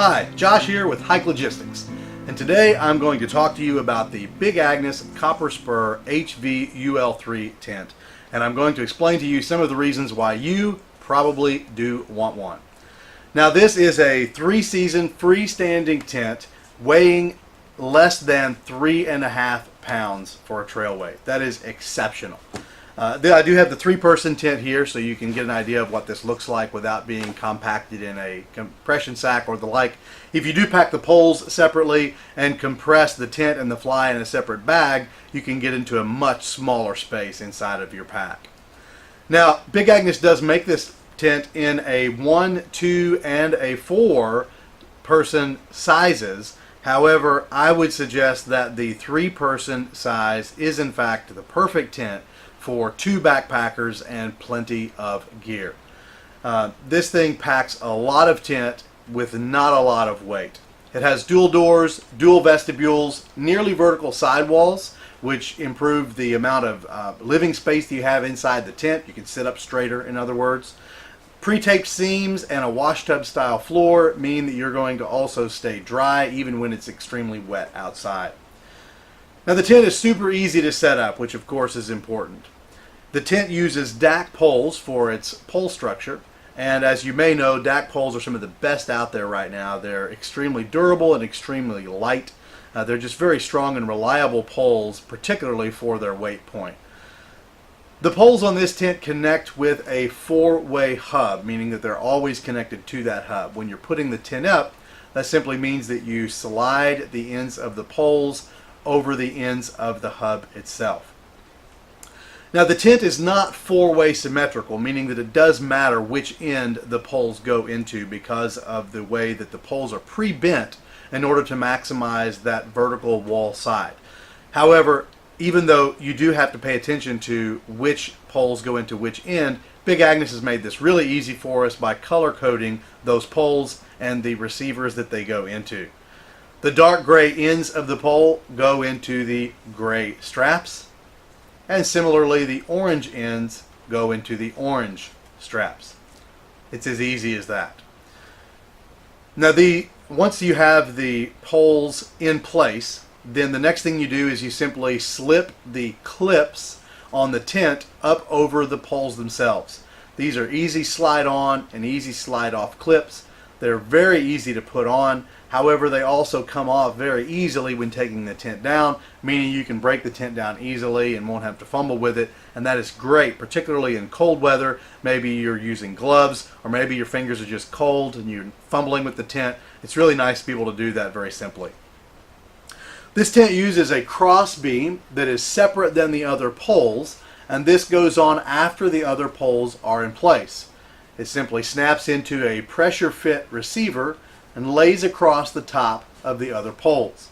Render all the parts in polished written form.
Hi, Josh here with Hike Logistics, and today I'm going to talk to you about the Big Agnes Copper Spur HVUL3 tent, and I'm going to explain to you some of the reasons why you probably do want one. Now, this is a 3-season freestanding tent weighing less than 3.5 pounds for a trail weight. That is exceptional. I do have the 3-person tent here, so you can get an idea of what this looks like without being compacted in a compression sack or the like. If you do pack the poles separately and compress the tent and the fly in a separate bag, you can get into a much smaller space inside of your pack. Now, Big Agnes does make this tent in a 1, 2, and a 4-person sizes. However, I would suggest that the 3-person size is in fact the perfect tent for 2 backpackers and plenty of gear. This thing packs a lot of tent with not a lot of weight. It has dual doors, dual vestibules, nearly vertical sidewalls, which improve the amount of living space that you have inside the tent. You can sit up straighter, in other words. Pre-taped seams and a wash tub style floor mean that you're going to also stay dry even when it's extremely wet outside. Now, the tent is super easy to set up, which of course is important. The tent uses DAC poles for its pole structure, and as you may know, DAC poles are some of the best out there right now. They're extremely durable and extremely light. They're just very strong and reliable poles, particularly for their weight point. The poles on this tent connect with a 4-way hub, meaning that they're always connected to that hub. When you're putting the tent up, that simply means that you slide the ends of the poles over the ends of the hub itself. Now, the tent is not 4-way symmetrical, meaning that it does matter which end the poles go into because of the way that the poles are pre-bent in order to maximize that vertical wall side. However, even though you do have to pay attention to which poles go into which end, Big Agnes has made this really easy for us by color coding those poles and the receivers that they go into. The dark gray ends of the pole go into the gray straps, and similarly the orange ends go into the orange straps. It's as easy as that. Now, once you have the poles in place, then the next thing you do is you simply slip the clips on the tent up over the poles themselves. These are easy slide on and easy slide off clips. They're very easy to put on. However, they also come off very easily when taking the tent down, meaning you can break the tent down easily and won't have to fumble with it, and that is great, particularly in cold weather. Maybe you're using gloves, or maybe your fingers are just cold and you're fumbling with the tent. It's really nice to be able to do that very simply. This tent uses a cross beam that is separate than the other poles, and this goes on after the other poles are in place. It simply snaps into a pressure fit receiver and lays across the top of the other poles.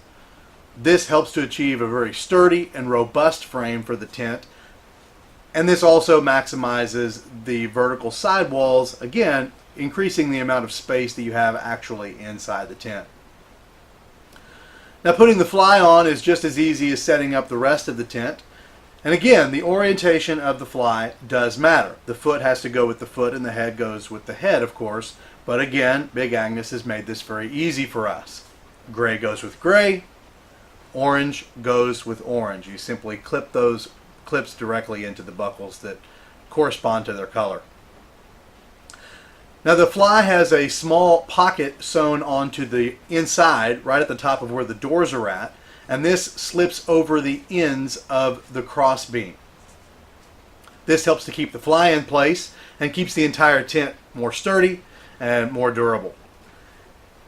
This helps to achieve a very sturdy and robust frame for the tent, and this also maximizes the vertical sidewalls, again increasing the amount of space that you have actually inside the tent. Now, putting the fly on is just as easy as setting up the rest of the tent. And again, the orientation of the fly does matter. The foot has to go with the foot and the head goes with the head, of course. But again, Big Agnes has made this very easy for us. Gray goes with gray. Orange goes with orange. You simply clip those clips directly into the buckles that correspond to their color. Now, the fly has a small pocket sewn onto the inside, right at the top of where the doors are at, and this slips over the ends of the cross beam. This helps to keep the fly in place and keeps the entire tent more sturdy and more durable.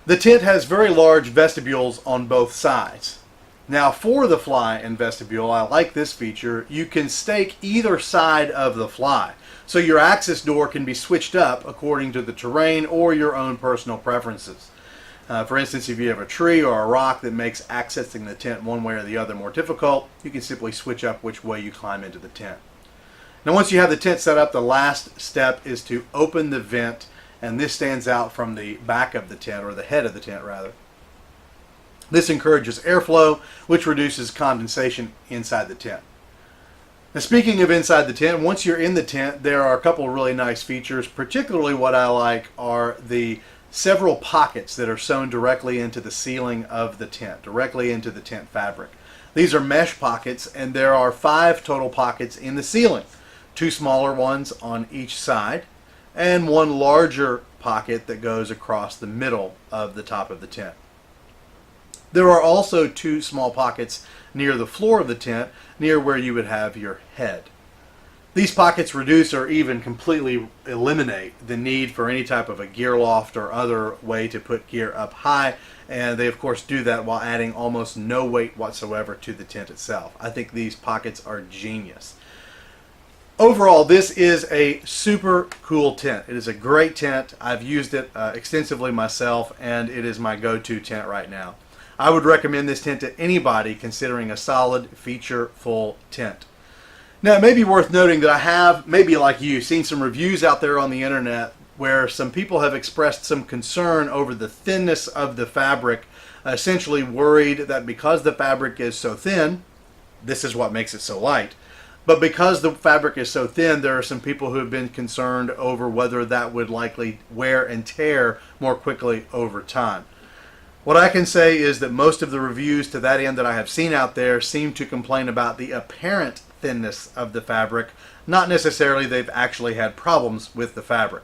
The tent has very large vestibules on both sides. Now, for the fly and vestibule, I like this feature. You can stake either side of the fly, so your access door can be switched up according to the terrain or your own personal preferences. For instance, if you have a tree or a rock that makes accessing the tent one way or the other more difficult, you can simply switch up which way you climb into the tent. Now, once you have the tent set up, the last step is to open the vent, and this stands out from the back of the tent, or the head of the tent rather. This encourages airflow, which reduces condensation inside the tent. Now, speaking of inside the tent, once you're in the tent, there are a couple of really nice features. Particularly what I like are the several pockets that are sewn directly into the ceiling of the tent, directly into the tent fabric. These are mesh pockets, and there are 5 total pockets in the ceiling. 2 smaller ones on each side, and 1 larger pocket that goes across the middle of the top of the tent. There are also 2 small pockets near the floor of the tent, near where you would have your head. These pockets reduce or even completely eliminate the need for any type of a gear loft or other way to put gear up high, and they of course do that while adding almost no weight whatsoever to the tent itself. I think these pockets are genius. Overall, this is a super cool tent. It is a great tent. I've used it extensively myself, and it is my go-to tent right now. I would recommend this tent to anybody considering a solid feature-full tent. Now, it may be worth noting that I have, maybe like you, seen some reviews out there on the internet where some people have expressed some concern over the thinness of the fabric, essentially worried that because the fabric is so thin, this is what makes it so light, but because the fabric is so thin, there are some people who have been concerned over whether that would likely wear and tear more quickly over time. What I can say is that most of the reviews to that end that I have seen out there seem to complain about the apparent thinness of the fabric, not necessarily they've actually had problems with the fabric.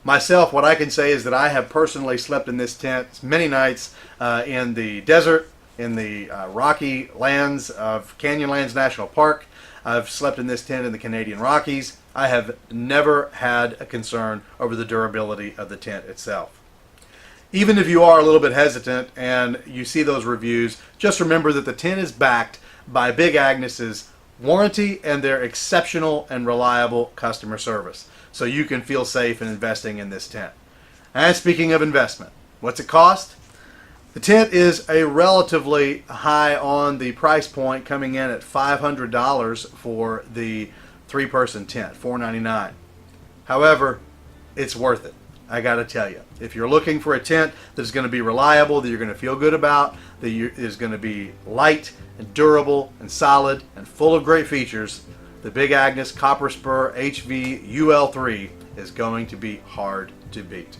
Myself, what I can say is that I have personally slept in this tent many nights in the desert, in the rocky lands of Canyonlands National Park. I've slept in this tent in the Canadian Rockies. I have never had a concern over the durability of the tent itself. Even if you are a little bit hesitant and you see those reviews, just remember that the tent is backed by Big Agnes's warranty and their exceptional and reliable customer service, so you can feel safe in investing in this tent. And speaking of investment, what's it cost? The tent is a relatively high on the price point, coming in at $500 for the 3-person tent, $499. However, it's worth it. I gotta tell you, if you're looking for a tent that's going to be reliable, that you're going to feel good about, that is going to be light and durable and solid and full of great features, the Big Agnes Copper Spur HV UL3 is going to be hard to beat.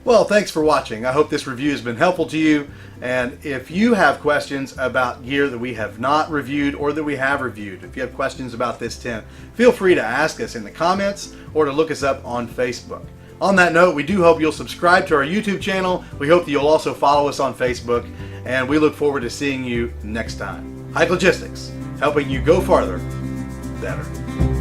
Well, thanks for watching. I hope this review has been helpful to you, and if you have questions about gear that we have not reviewed or that we have reviewed, if you have questions about this tent, feel free to ask us in the comments or to look us up on Facebook. On that note, we do hope you'll subscribe to our YouTube channel. We hope that you'll also follow us on Facebook, and we look forward to seeing you next time. Hike Logistics, helping you go farther, better.